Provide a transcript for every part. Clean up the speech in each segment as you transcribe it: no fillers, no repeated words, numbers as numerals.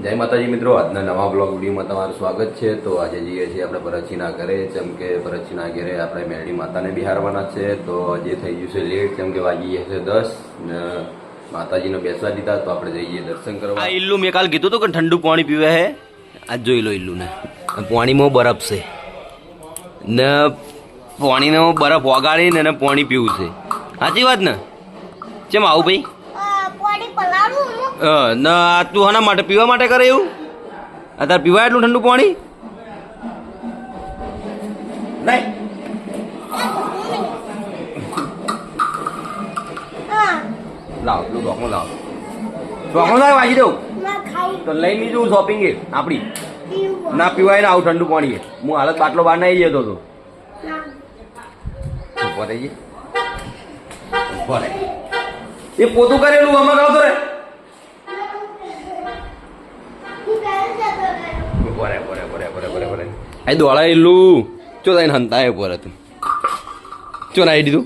જય માતાજી મિત્રો, આજના નવા બ્લોગ વિડીયોમાં તમારું સ્વાગત છે। તો આજે જઈએ છીએ આપણે ભરતસિંહના ઘરે, જેમ કે ભરતસિંહના ઘરે આપણે મેરડી માતાને બિહારવાના છે। તો આજે થઈ ગયું છે લેટ, જેમ કે વાગી ગયા છે 10 ને માતાજીને બેસવા દીધા, તો આપણે જઈએ દર્શન કરવા। આ ઇલ્લુ મેં કાલ કીધું હતું કે ઠંડુ પાણી પીવે હે, આજ જોઈ લો ઇલ્લુને પાણીમાં બરફ છે ને પાણીનો બરફ ઓગાળીને એને પાણી પીવું છે। સાચી વાત ને? કેમ આવું ભાઈ? ના તું આના માટે પીવા માટે કરે એવું? અત્યારે પીવાય એટલું ઠંડુ પાણી નહીં? લાવ તું ડોકમાં લાવ, ડોકમાં લાવ, વાગી દઉં તો લઈ લીધું શોપિંગ એ આપણી ના પીવાય ને આવું ઠંડુ પાણી। હું હાલત બાટલો બહાર ના જતો હતો એ પોતું કરેલું આમાં ગાવતો રે આ દોડા એલું ચો થઈને હંતાય પર હતું ચો નાઈ દીધું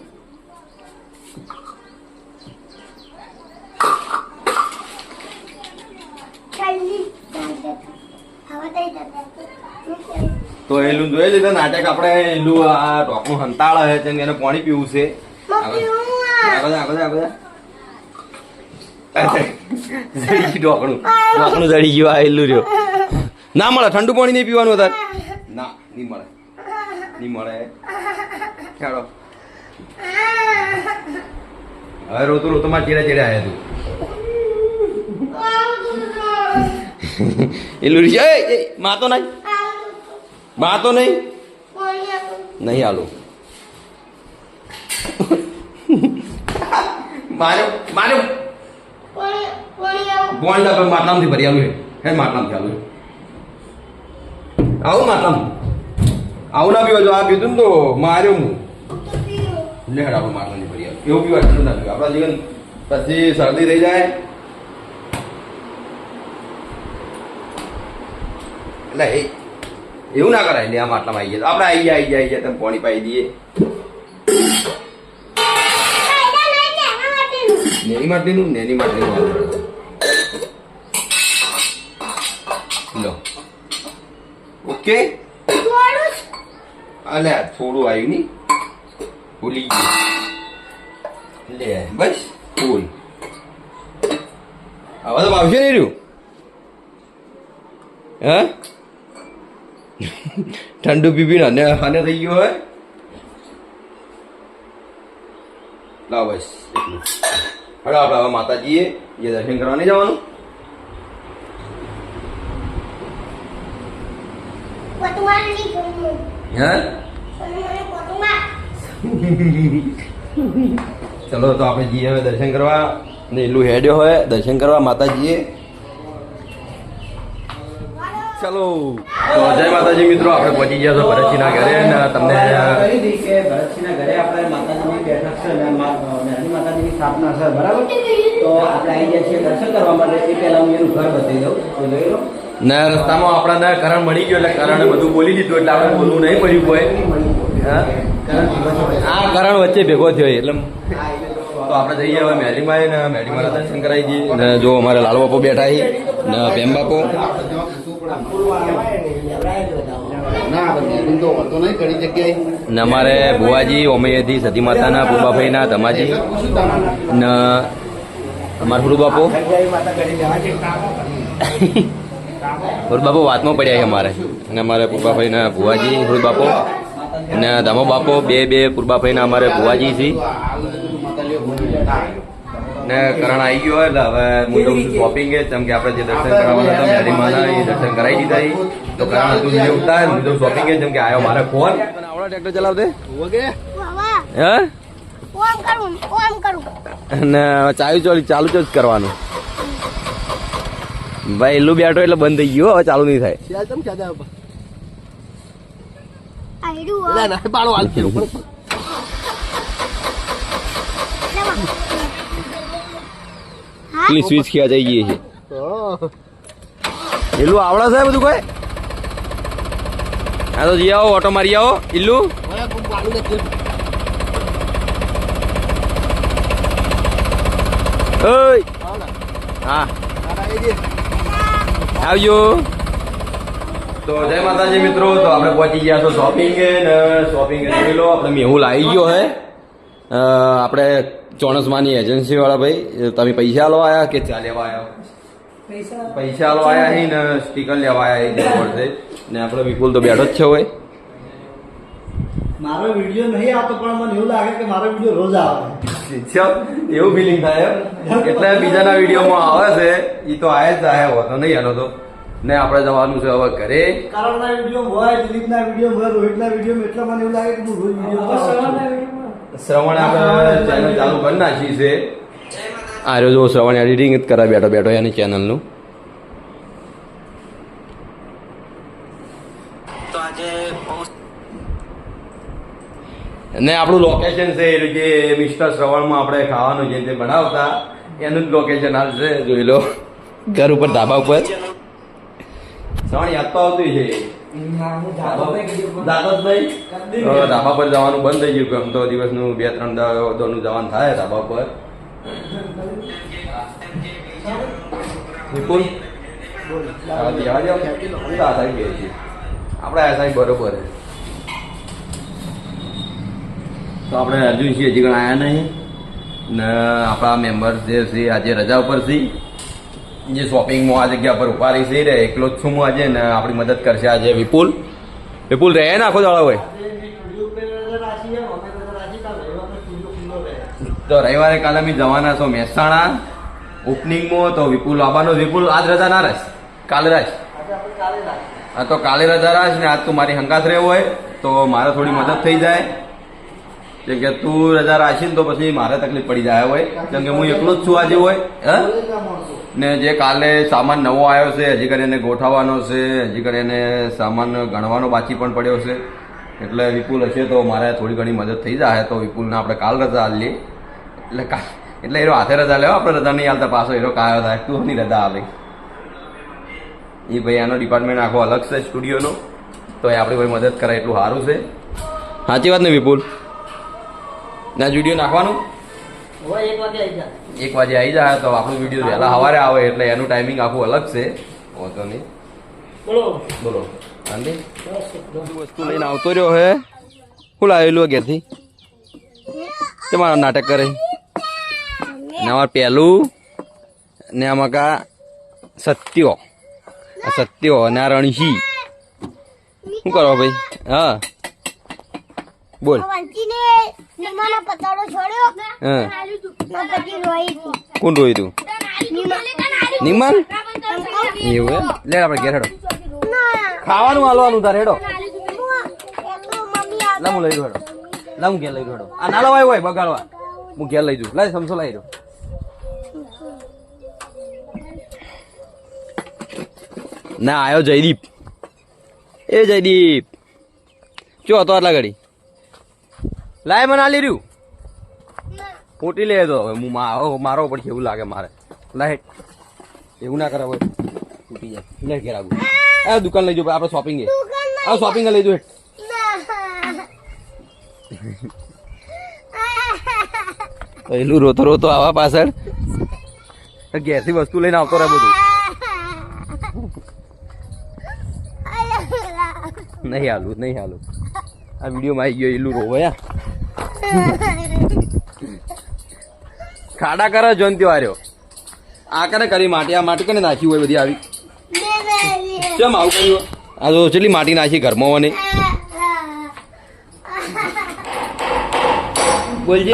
તો એલું જોઈ લીધું નાટક આપણે એલું આ ટોકનું હંતાળ છે એને પાણી પીવું છે। ઢોકણું જડી ગયું આ એલું રહ્યો ના મળે ઠંડુ પાણી નહીં પીવાનું અત્યારે ના નહીં મળે નહીં મળે ખેડો હવે રોતું રોતું માં ચેડા ચેડા આવ્યા તું એલું માતો નહીં માતો નહીં નહીં આલો માર્યો માર્યો બોલ માટલામાંથી ભરી આવ્યું હે માટલામાંથી આવ્યું આવું માટલામાં આવું ના પીવા જો આ પીધું ને તો માર્યો હું લે હેડ આપણે માટલાની ભરી આવ્યું એવું પીવા ઠંડુ ના પીવા આપણા જીવન પછી શરદી થઈ જાય એટલે એવું ના કરાય લે આ માટલામાં આવી જાય આપણે આવી જાય તમે પાણી પાઈ દઈએ નેની માટેનું લો ઓકે અલે થોડું આવ્યું ની ભૂલી ગયું લે બસ ફૂલ હવે તો આવશે નહીં રહ્યું હા ઠંડુ પીપીને અને થઈ ગયો હોય લાવ બસ એટલું હવે આપણે હવે માતાજીએ એ દર્શન કરવા નહીં જવાનું ચલો તો આપણે જઈએ હવે દર્શન કરવા ને એલું હેડ્યો હોય દર્શન કરવા માતાજીએ। ચલો તો જય માતાજી મિત્રો, આપણે પહોંચી ગયા છો ભરતસિંહના ઘરે ને તમને ભરતસિંહના ઘરે આપણે માતાજીની બેઠક છે અને માતાજીની સ્થાપના છે બરાબર। તો આપણે આવી ગયા છીએ દર્શન કરવા માટે, એ પહેલા હું એનું ઘર બતાવી દઉં તો જોઈ લો ને રસ્તામાં આપણાને કરણ મળી ગયો એટલે કરણે બધું બોલી દીધું એટલે આપણે બોલવું નહીં પડ્યું કોઈ આ કરણ વચ્ચે ભેગો થયો એટલે તો આપણે જઈએ હવે મેરીમાં ને મેરીમાં દર્શન કરાવી દઈએ ને જો અમારે લાલ બાપો બેઠા છે ને ભેમ બાપો ને અમારે ભુવાજી ઓમૈયાથી સતી માતાના પૂર્વાભાઈના ધમાજી ને અમારા હુરુ બાપો હુરુ બાપો વાતમાં પડ્યા છે અમારે અને અમારે પૂર્વાભાઈના ભુવાજી હુરુ બાપો અને ધમો બાપો બે પૂર્વાભાઈના અમારે ભુવાજી છે ને કરણ આવી ગયો એટલે હવે મોટું શોપિંગ છે જેમ કે આપણે જે દર્શન કરાવવાના હતા મેરીમાના એ દર્શન કરાવી દીધા તો કરણ હતું જે ઉઠતા મોટું શોપિંગ છે જેમ કે આવ્યો મારે ફોન આવડે ટ્રેક્ટર ચલાવતે હે ને ચાલુ જ કરવાનું ભાઈ એલું બેઠો એટલે બંધ થઈ ગયો હવે ચાલુ નહીં થાય પેલી સ્વિચ ક્યાં જઈ ગઈ છે એલું આવડે છે બધું કોઈ હા તો જી આવો ઓટો મારી આવો ઇલ્લુ ઓય હા આવજો. તો જય માતાજી મિત્રો. તો આપણે પહોંચી ગયા છો શોપિંગ ને શોપિંગ કરી લો. આપણે મેહુલ આવી ગયો હે. આપણે ચોણસમાની એજન્સી વાળા ભાઈ, તમે પૈસા લો આયા કે ચા લેવા આવ્યા? પૈસા લો આયા હી ને સ્ટીકર લેવા આયા એ જબર છે. ને આપણો વિપુલ તો બેઠો જ છે હોય. મારો વિડીયો નહીં આવતો પણ મને એવું લાગે કે મારો વિડીયો રોજ આવે. એવું ફિલિંગ થાય એટલે બીજાના વિડીયોમાં આવે છે એ તો આયા જ આયા હોતો નહીં એનો તો. ને આપણે જવાનું છે હવે ઘરે. કારણના વિડીયો હોય, દિલીપના વિડીયો હોય, રોહિતના વિડીયો, એટલે મને એવું લાગે કે હું રોજ વિડીયો શ્રવણ આપણે ચેનલ ચાલુ કરી નાખી છે. આ રહ્યો જો શ્રવણ એડિટિંગ જ કરે બેઠો બેઠો એની ચેનલનું. ને આપણું લોકેશન છે જે મિસ્ટર શ્રવણમાં આપણે ખાવાનું જે તે બનાવતા એનું જ લોકેશન હાલ છે. જોઈ લો ઘર ઉપર ધાબા ઉપર. શ્રવણ યાદ તો આવતું છે. દાદતભાઈ ધાબા પર જવાનું બંધ થઈ ગયું. આમ તો દિવસનું 2-3 દાડાનું જવાનું થાય ધાબા પર. વિપુલ આપણે આ સાહેબ બરોબર. તો આપણે અર્જુન છીએ હજી આવ્યા નહીં ને આપણા મેમ્બર્સ જે છે આજે રજા ઉપર છે. જે શોપિંગમાં આ જગ્યા પર ઉભા રહી છે રે એકલો જ છું હું આજે. ને આપણી મદદ કરશે આજે વિપુલ. વિપુલ રહે ને આખો દાડો હોય. તો રવિવારે કાલે અમે જવાના છો મહેસાણા ઓપનિંગમાં. તો વિપુલ આવવાનો. વિપુલ આજ રજા ના રહેશ, કાલે રાખ. હા તો કાલે રજા રાખ ને આજ તું મારી હંગાત રહેવો હોય તો મારે થોડી મદદ થઈ જાય. કેમ કે તું રજા રાખીને તો પછી મારે તકલીફ પડી જાય હોય. કેમ કે હું એકલો જ છું આજે હોય. ને જે કાલે સામાન નવો આવ્યો છે હજી કરીને ગોઠવવાનો છે, હજી કરીને સામાન ગણવાનો બાકી પણ પડ્યો છે. એટલે વિપુલ હશે તો મારે થોડી ઘણી મદદ થઈ જાય. તો વિપુલને આપણે કાલ રજા આલીએ. એટલે એનો હાથે રજા લેવા, આપણે રજા નહીં હાલતા પાછો એનો કાયો થાય. તું નહીં રજા આવે એ ભાઈ. આનો ડિપાર્ટમેન્ટ આખો અલગ છે સ્ટુડિયોનો. તો એ આપણી ભાઈ મદદ કરે એટલું સારું છે. સાચી વાત ને વિપુલ? ના વિડીયો નાખવાનું 1 વાગે આવી જાય તો આપણું વિડીયો વહેલા સવારે આવે એટલે એનું ટાઈમિંગ આખું અલગ છે. વાંધો નહીં. બોલો આંટી વસ્તુ લઈને આવતો રહ્યો હે. શું લાવેલું ઘેરથી? તમારો નાટક કરે ને અમારે પહેલું ને આમાં કા સત્યો અને આ રણસી. શું કરો ભાઈ? હા બોલ. કોણ રોઈ તું? નિમલ એવું એમ? લે આપણે ઘેર હેડો. ખાવાનું હાલવાનું તારે હેડો. લા હું લઈ દઉં હેડો. લા હું ઘેર લઈ દઉં હેડો. આ નાલો આવ્યો હોય બગાડવા. હું ઘેર લઈ દઉં. લાય સમસો લઈ દઉં. ના આવ્યો જયદીપ. એ જયદીપ ચો હતો આટલા ઘડી. લાય મને આલી રહ્યું. ફૂટી લે તો હવે હું મારો પડશે એવું લાગે મારે. લાય એવું ના કરે હોય ફૂટી જાય. લે ઘેર આવું. આ દુકાન લઈ જાઓ આપણે શોપિંગ. આ શોપિંગ લઈ જાઓ. પહેલું રોતો રોતો આવા પાછળ ઘેરથી વસ્તુ લઈને આવતો રહે બધું. નહીં હાલું. આ વિડીયોમાં આવી ગયો એલું રોવાયા. ખાડા કરે જોન ત્યો આર્યો. આ કરે કરી માટી. આ માટી કને નાખી હોય બધી આવી? કેમ આવું કર્યું? આ તો ચેટલી માટી નાખી ઘરમાં મને. બોલજે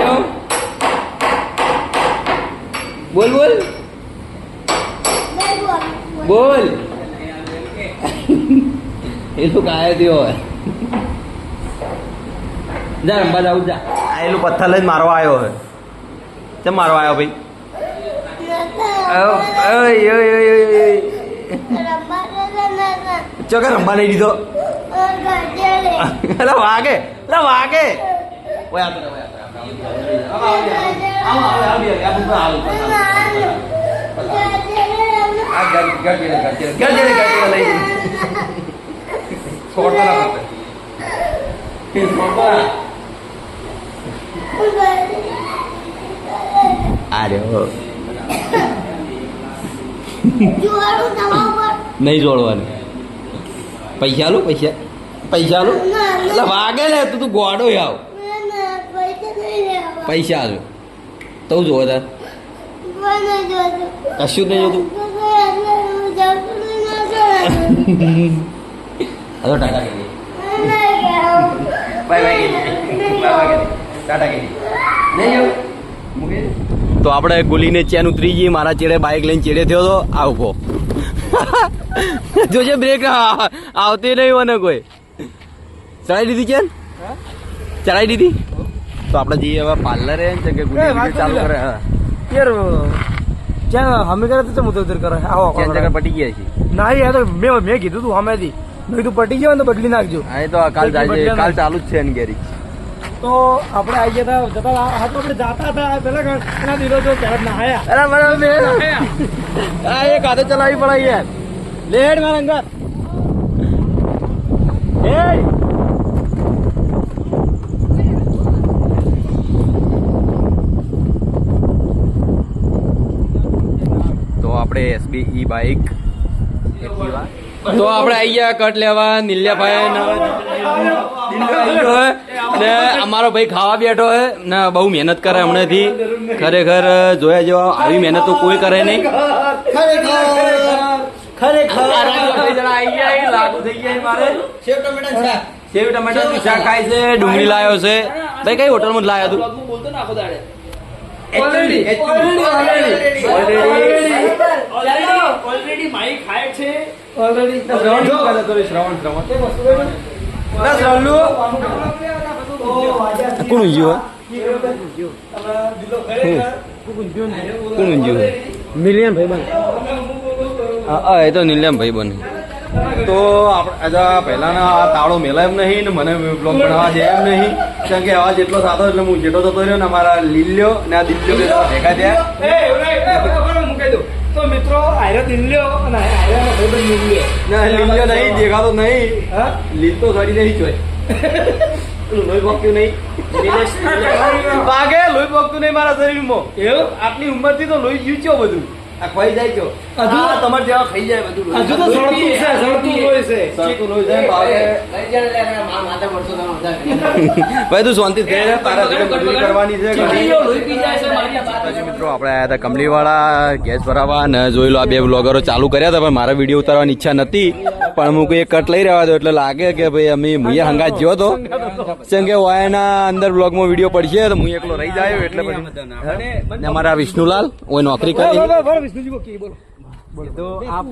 બોલ એ તો કાયો થયો હોય. જા રંબા જાઉં જા. આ એલું પથ્થર લઈને મારવા આવ્યો હોય. કેમ મારવા આવ્યો ભાઈ? ચોકે રંબા નહીં દીધો. વાગે. Aduh. Jual sama નહીં જોડવાની. પૈસા લો પૈસા લો એટલે વાગે ને તું ગોડો આવ. પૈસા આલો તો જોવે તાર કશું જ નહીં જોતું. હલો ટાટા કરી બાય ટાટા કરી નહીં તો આપણે ગુલીને ચેન ઉતરી ગઈ. મારા ચેડે બાઇક લઈને ચેડે થયો તો આ ઉભો જોજે બ્રેક આવતી નહીં મને કોઈ. ચડાવી દીધી ચેન ચડાવી દીધી. તો આપણે જઈએ હવે પાર્લરે કે ગુલી ચાલુ કરે. યાર જ્યાં અમે કરે તો મુદ્દો ઉતર કરે આવો ચેન જગર પટી ગયા છે. ના યાર તો મેં કીધું તું હમેથી મેં કીધું પટી ગયો ને તો બદલી નાખજો. હા એ તો કાલ ચાલુ જ છે એની ગેરી. તો આપણે આવી ગયા જતા હા તો આપણે જાતા હતા પેલા એના દિલો જો ક્યારે ના આયા. અરે બરાબર હા એ કાતે ચલાવી પડે યાર. લેડ મારા અંગર એ તો આપણે SBE બાઇક તો આપણે આવી ગયા કટ લેવા. નીલ્યાભાઈ ને અમારો ભાઈ ખાવા બેઠો હે ને બહુ મહેનત કરે હમણાંથી. ખરેખર જોયા જેવા આવી મહેનત તો કોઈ કરે નહીં. સેવ ટમેટા શાક ખાય છે. ડુંગળી લાવ્યો છે. ભાઈ કઈ હોટલમાં જ લાવ્યા તું? ઓલરેડી માઈ ખાય છે. કોણ ઊંઘ્યું કોણ ઊંઘ્યું? મિલિયન ભાઈ બન હા એ તો નીલમ ભાઈ બને. તો આપણે પહેલાના આ તાળો મેલા એમ નહીં ને મને બ્લોગ બનાવવા દે એમ નહીં. કારણ કે આવા જેટલો સાતો એટલે હું જેટલો થતો રહ્યો ને અમારા લીલ્યો ને આ દિલ્યો ભેગા થયા. મૂકી દો તો મિત્રો આયરો દિલ્યો અને આયરો ભાઈ બન ના લીલ્યો નહીં દેખાતો નહીં. હા લીલ તો સડી નહીં જોઈ. લોહી પોકતું નહીં વાગે. લોહી પોકતું નહીં મારા શરીરમાં. એવું આટલી ઉંમરથી તો લોહી જીવચ્યો બધું. આ ખવાઈ જાય છો હજુ તમારે જેવા ખાઈ જાય બધું. હજુ તો સળતું છે સળતું લોહી છે. સળતું લોહી જાય ભાવે. ભાઈ તું શાંતિ થઈ જાય. તારા જોડે મજૂરી કરવાની છે. પછી મિત્રો આપણે આયા હતા કમલીવાળા ગેસ ભરાવા અને જોઈ લો આ બે બ્લોગરો ચાલુ કર્યા હતા પણ મારા વિડીયો ઉતારવાની ઈચ્છા નથી. પણ હું કોઈ કટ લઈ રહ્યા હતો એટલે લાગે કે ભાઈ અમે મુએ હંગાત જ્યો હતો કેમ કે વાયના અંદર બ્લોગમાં વિડીયો પડશે તો હું એકલો રહી જાય એટલે પછી અમારા વિષ્ણુલાલ ઓય નોકરી કરી. વિષ્ણુજી કો કી બોલો તો આપ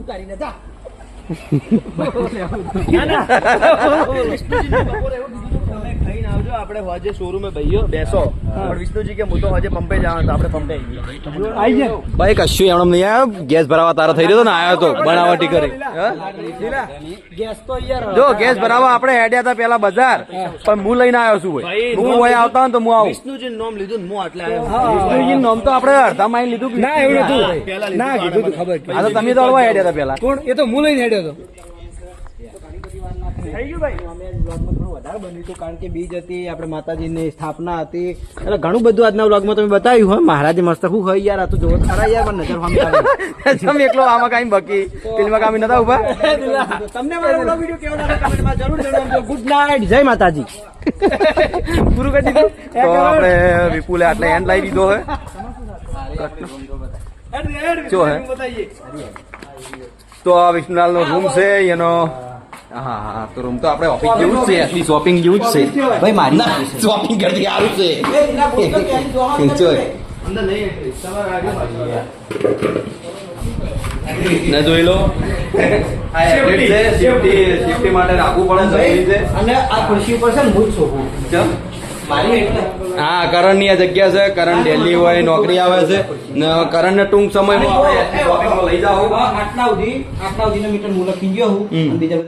આપણે હોજે શોરૂમે ભાઈઓ બેસો પણ વિષ્ણુજી કે હું તો હોજે પંપે જવાનું આપણે પંપે આઈ ગયા ભાઈ કશું એમ નહીં આવ્યા. ગેસ ભરાવા તારા થઈ રહ્યો ને આવ્યો તો બનાવટી કરી. ગેસ તો યાર જો ગેસ ભરાવા આપણે હેડ્યા હતા પેલા બજાર પણ હું લઈને આવ્યો છું ભાઈ. હું ભાઈ આવતા હોય તો હું આવું. વિષ્ણુજી નામ લીધું ને હું આટલે આવ્યો. વિષ્ણુજી નામ તો આપણે અડધા માઇલ લીધું. ના એવું નતું ના કીધું તું ખબર આ તો તમે તો હળવા હેડ્યા હતા પેલા. કોણ એ તો હું લઈને હેડ્યો હતો. થઈ ગયું ભાઈ. અમે બ્લોગમાં થોડું વધારે બન્યું હતું કારણ કે બીજ હતી આપણે માતાજીની સ્થાપના હતી એટલે ઘણું બધું આજના બ્લોગમાં તમે બતાવ્યું હોય. મહારાજે મસ્ત શું ખાઈ યાર. આ તો જોવો ખરા યાર પણ નજર તમે એકલો આમાં કાંઈ બકી પેલીમાં કામ નતા ઉભા. તમને મારો વિડીયો કેવો લાગે કમેન્ટમાં જરૂર જણાવજો. ગુડ નાઇટ, જય માતાજી. પૂરું કરી દીધું. તો આપણે વિપુલે આટલે એન્ડ લાવી દીધો હે. શું હે તો આ વિષ્ણુલાલ નો રૂમ છે એનો. હા હા તો રૂમ તો આપણે ઓફિસ જેવું જ છે. એટલી શોપિંગ જેવું જ છે ભાઈ. મારી શોપિંગ કરતી સારું છે. ને જોઈ લો સેફટી માટે રાખવું પડે જરૂરી છે. અને આ ખુરશી ઉપર છે ને હું જ છોકું મારી એટલે હા કરણ ની આ જગ્યા છે. કરણ દિલ્હી હોય નોકરી આવે છે ને કરણ ને ટૂંક સમયમાં આપણે શોપિંગમાં લઈ જાઓ. આટલા સુધી મીટર હું લખી ગયો હું બીજા